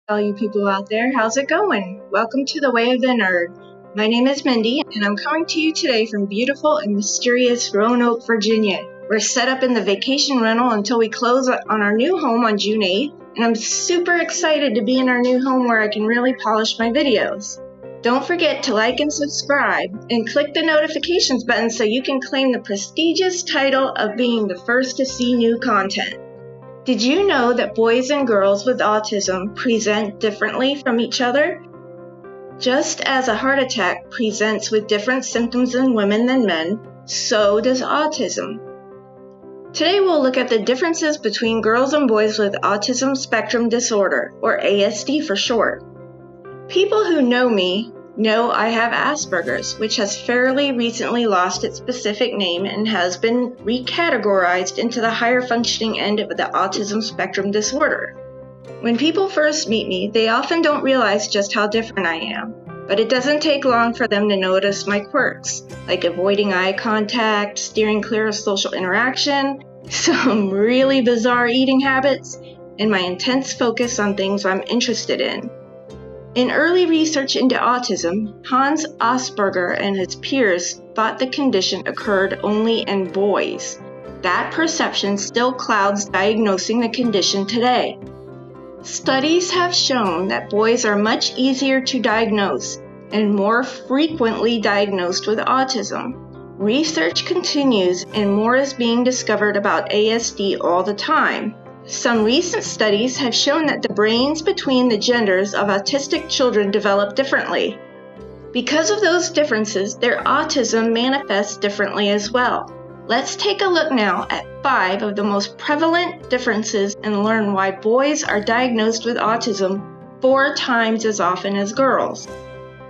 All you people out there, how's it going? Welcome to the Way of the Nerd. My name is Mindy, and I'm coming to you today from beautiful and mysterious Roanoke, Virginia. We're set up in the vacation rental until we close on our new home on June 8th, and I'm super excited to be in our new home where I can really polish my videos. Don't forget to like and subscribe, and click the notifications button so you can claim the prestigious title of being the first to see new content. Did you know that boys and girls with autism present differently from each other? Just as a heart attack presents with different symptoms in women than men, so does autism. Today we'll look at the differences between girls and boys with Autism Spectrum Disorder, or ASD for short. People who know me know I have Aspergers, which has fairly recently lost its specific name and has been recategorized into the higher functioning end of the autism spectrum disorder. When people first meet me, they often don't realize just how different I am, but it doesn't take long for them to notice my quirks, like avoiding eye contact, steering clear of social interaction, some really bizarre eating habits, and my intense focus on things I'm interested in. In early research into autism, Hans Asperger and his peers thought the condition occurred only in boys. That perception still clouds diagnosing the condition today. Studies have shown that boys are much easier to diagnose and more frequently diagnosed with autism. Research continues and more is being discovered about ASD all the time. Some recent studies have shown that the brains between the genders of autistic children develop differently. Because of those differences, their autism manifests differently as well. Let's take a look now at 5 of the most prevalent differences and learn why boys are diagnosed with autism 4 times as often as girls.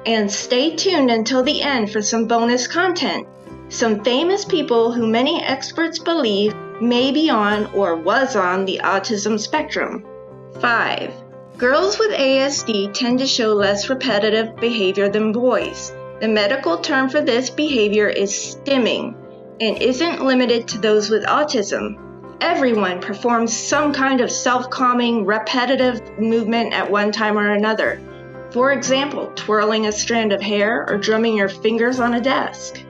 And stay tuned until the end for some bonus content. Some famous people who many experts believe may be on or was on the autism spectrum. 5. Girls with ASD tend to show less repetitive behavior than boys. The medical term for this behavior is stimming and isn't limited to those with autism. Everyone performs some kind of self-calming, repetitive movement at one time or another. For example, twirling a strand of hair or drumming your fingers on a desk.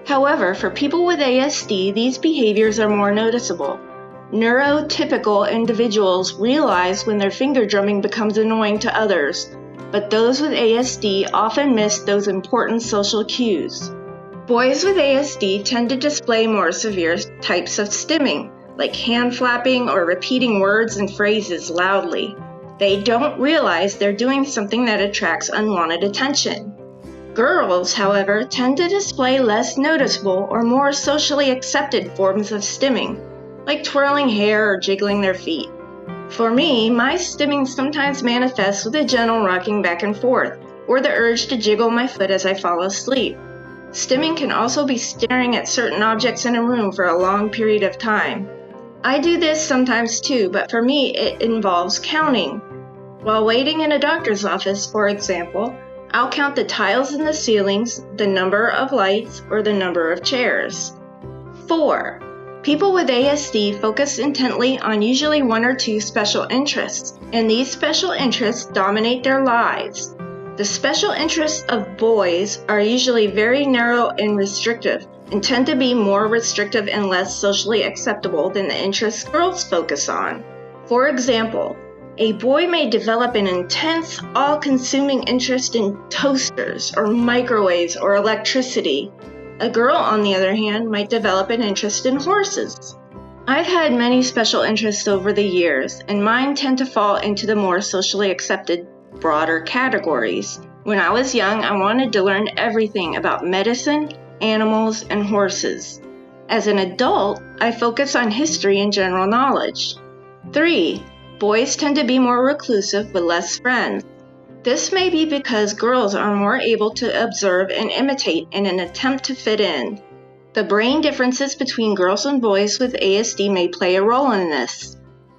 However, for people with ASD, these behaviors are more noticeable. Neurotypical individuals realize when their finger drumming becomes annoying to others, but those with ASD often miss those important social cues. Boys with ASD tend to display more severe types of stimming, like hand flapping or repeating words and phrases loudly. They don't realize they're doing something that attracts unwanted attention. Girls, however, tend to display less noticeable or more socially accepted forms of stimming, like twirling hair or jiggling their feet. For me, my stimming sometimes manifests with a gentle rocking back and forth, or the urge to jiggle my foot as I fall asleep. Stimming can also be staring at certain objects in a room for a long period of time. I do this sometimes too, but for me it involves counting. While waiting in a doctor's office, for example, I'll count the tiles in the ceilings, the number of lights, or the number of chairs. 4. People with ASD focus intently on usually 1 or 2 special interests, and these special interests dominate their lives. The special interests of boys are usually very narrow and restrictive, and tend to be more restrictive and less socially acceptable than the interests girls focus on. For example, a boy may develop an intense, all-consuming interest in toasters or microwaves or electricity. A girl, on the other hand, might develop an interest in horses. I've had many special interests over the years, and mine tend to fall into the more socially accepted, broader categories. When I was young, I wanted to learn everything about medicine, animals, and horses. As an adult, I focus on history and general knowledge. 3. Boys tend to be more reclusive with less friends. This may be because girls are more able to observe and imitate in an attempt to fit in. The brain differences between girls and boys with ASD may play a role in this.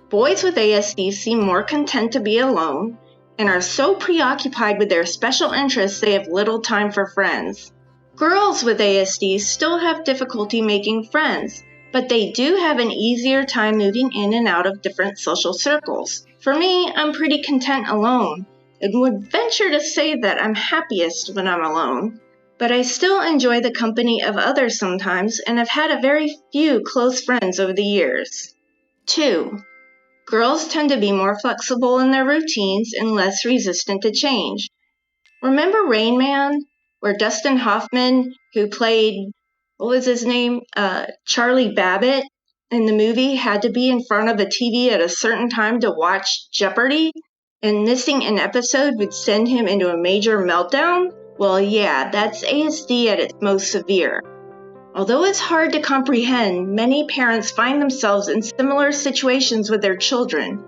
Boys with ASD seem more content to be alone and are so preoccupied with their special interests they have little time for friends. Girls with ASD still have difficulty making friends, but they do have an easier time moving in and out of different social circles. For me, I'm pretty content alone, and would venture to say that I'm happiest when I'm alone. But I still enjoy the company of others sometimes, and have had a very few close friends over the years. 2. Girls tend to be more flexible in their routines and less resistant to change. Remember Rain Man, where Dustin Hoffman, who played, what was his name? Charlie Babbitt in the movie, had to be in front of a TV at a certain time to watch Jeopardy, and missing an episode would send him into a major meltdown? Well, yeah, that's ASD at its most severe. Although it's hard to comprehend, many parents find themselves in similar situations with their children,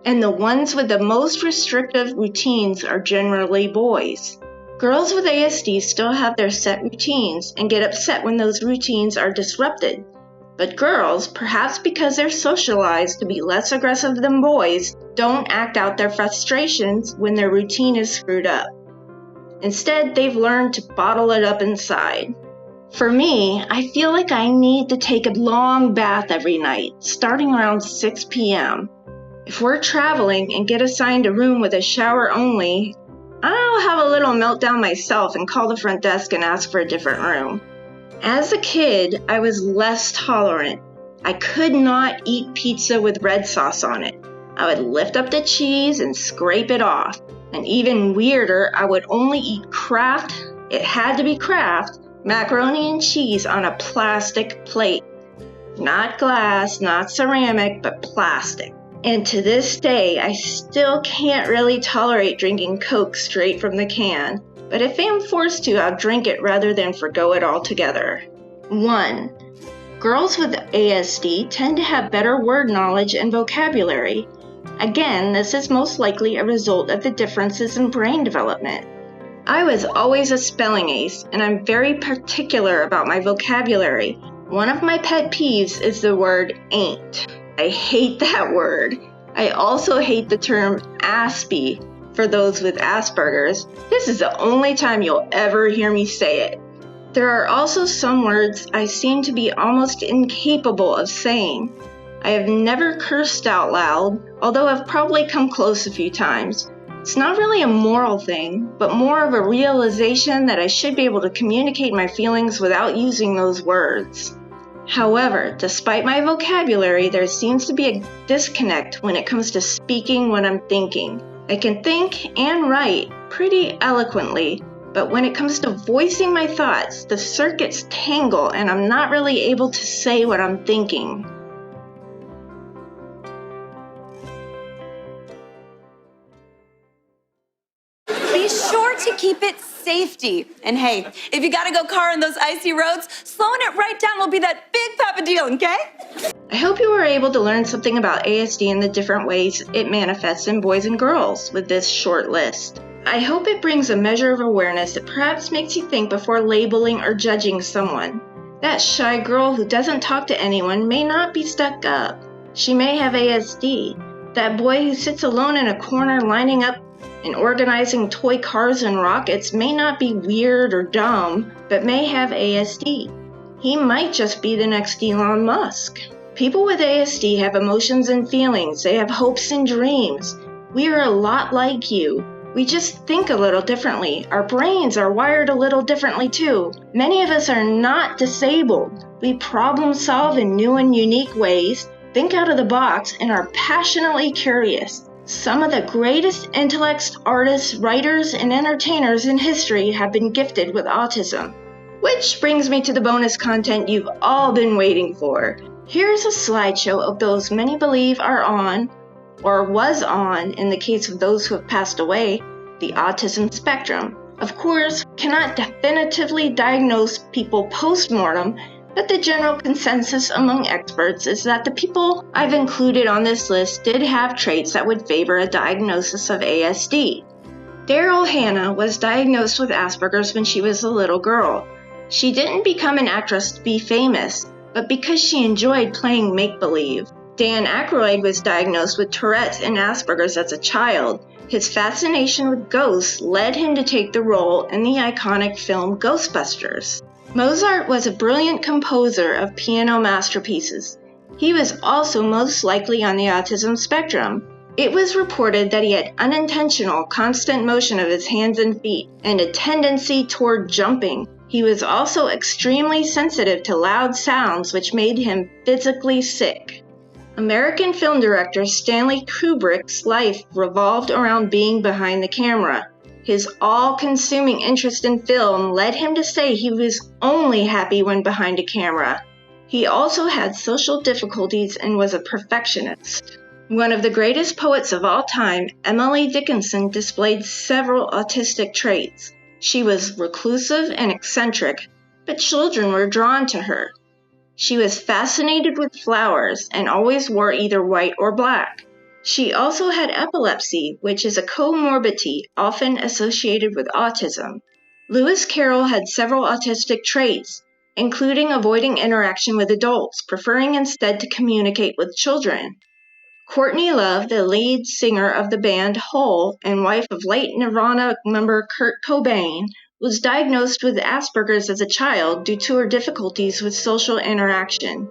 and the ones with the most restrictive routines are generally boys. Girls with ASD still have their set routines and get upset when those routines are disrupted. But girls, perhaps because they're socialized to be less aggressive than boys, don't act out their frustrations when their routine is screwed up. Instead, they've learned to bottle it up inside. For me, I feel like I need to take a long bath every night, starting around 6 p.m. If we're traveling and get assigned a room with a shower only, I'll have a little meltdown myself and call the front desk and ask for a different room. As a kid, I was less tolerant. I could not eat pizza with red sauce on it. I would lift up the cheese and scrape it off. And even weirder, I would only eat Kraft, it had to be Kraft, macaroni and cheese on a plastic plate. Not glass, not ceramic, but plastic. And to this day, I still can't really tolerate drinking Coke straight from the can. But if I'm forced to, I'll drink it rather than forgo it altogether. 1. Girls with ASD tend to have better word knowledge and vocabulary. Again, this is most likely a result of the differences in brain development. I was always a spelling ace, and I'm very particular about my vocabulary. One of my pet peeves is the word ain't. I hate that word. I also hate the term Aspie for those with Aspergers. This is the only time you'll ever hear me say it. There are also some words I seem to be almost incapable of saying. I have never cursed out loud, although I've probably come close a few times. It's not really a moral thing, but more of a realization that I should be able to communicate my feelings without using those words. However, despite my vocabulary, there seems to be a disconnect when it comes to speaking what I'm thinking. I can think and write pretty eloquently, but when it comes to voicing my thoughts, the circuits tangle and I'm not really able to say what I'm thinking. Be sure to keep it safety. And hey, if you gotta go car on those icy roads, slowing it right down will be that big papa deal, okay? I hope you were able to learn something about ASD and the different ways it manifests in boys and girls with this short list. I hope it brings a measure of awareness that perhaps makes you think before labeling or judging someone. That shy girl who doesn't talk to anyone may not be stuck up. She may have ASD. That boy who sits alone in a corner lining up and organizing toy cars and rockets may not be weird or dumb, but may have ASD. He might just be the next Elon Musk. People with ASD have emotions and feelings. They have hopes and dreams. We are a lot like you. We just think a little differently. Our brains are wired a little differently too. Many of us are not disabled. We problem solve in new and unique ways, think out of the box, and are passionately curious. Some of the greatest intellects, artists, writers, and entertainers in history have been gifted with autism. Which brings me to the bonus content you've all been waiting for. Here's a slideshow of those many believe are on, or was on in the case of those who have passed away, the autism spectrum. Of course, cannot definitively diagnose people post-mortem, but the general consensus among experts is that the people I've included on this list did have traits that would favor a diagnosis of ASD. Daryl Hannah was diagnosed with Asperger's when she was a little girl. She didn't become an actress to be famous, but because she enjoyed playing make-believe. Dan Aykroyd was diagnosed with Tourette's and Asperger's as a child. His fascination with ghosts led him to take the role in the iconic film Ghostbusters. Mozart was a brilliant composer of piano masterpieces. He was also most likely on the autism spectrum. It was reported that he had unintentional, constant motion of his hands and feet and a tendency toward jumping. He was also extremely sensitive to loud sounds, which made him physically sick. American film director Stanley Kubrick's life revolved around being behind the camera. His all-consuming interest in film led him to say he was only happy when behind a camera. He also had social difficulties and was a perfectionist. One of the greatest poets of all time, Emily Dickinson, displayed several autistic traits. She was reclusive and eccentric, but children were drawn to her. She was fascinated with flowers and always wore either white or black. She also had epilepsy, which is a comorbidity often associated with autism. Lewis Carroll had several autistic traits, including avoiding interaction with adults, preferring instead to communicate with children. Courtney Love, the lead singer of the band Hole and wife of late Nirvana member Kurt Cobain, was diagnosed with Aspergers as a child due to her difficulties with social interaction.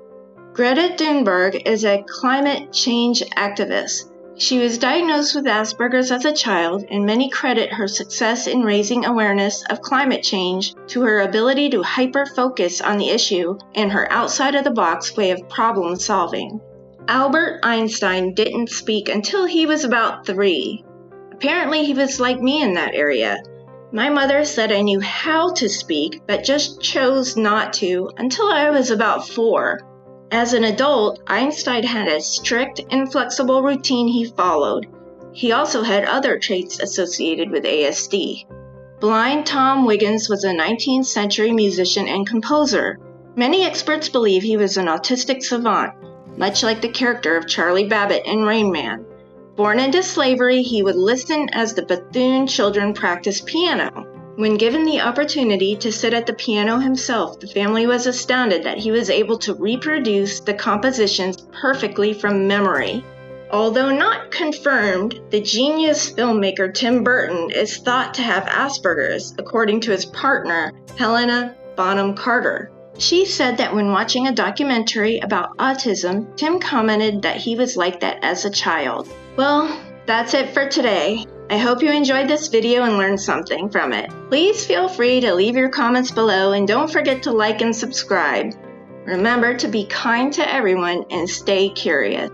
Greta Thunberg is a climate change activist. She was diagnosed with Asperger's as a child, and many credit her success in raising awareness of climate change to her ability to hyper-focus on the issue and her outside-of-the-box way of problem-solving. Albert Einstein didn't speak until he was about 3. Apparently, he was like me in that area. My mother said I knew how to speak, but just chose not to until I was about 4. As an adult, Einstein had a strict, inflexible routine he followed. He also had other traits associated with ASD. Blind Tom Wiggins was a 19th century musician and composer. Many experts believe he was an autistic savant, much like the character of Charlie Babbitt in Rain Man. Born into slavery, he would listen as the Bethune children practiced piano. When given the opportunity to sit at the piano himself, the family was astounded that he was able to reproduce the compositions perfectly from memory. Although not confirmed, the genius filmmaker Tim Burton is thought to have Asperger's, according to his partner, Helena Bonham Carter. She said that when watching a documentary about autism, Tim commented that he was like that as a child. Well, that's it for today. I hope you enjoyed this video and learned something from it. Please feel free to leave your comments below and don't forget to like and subscribe. Remember to be kind to everyone and stay curious.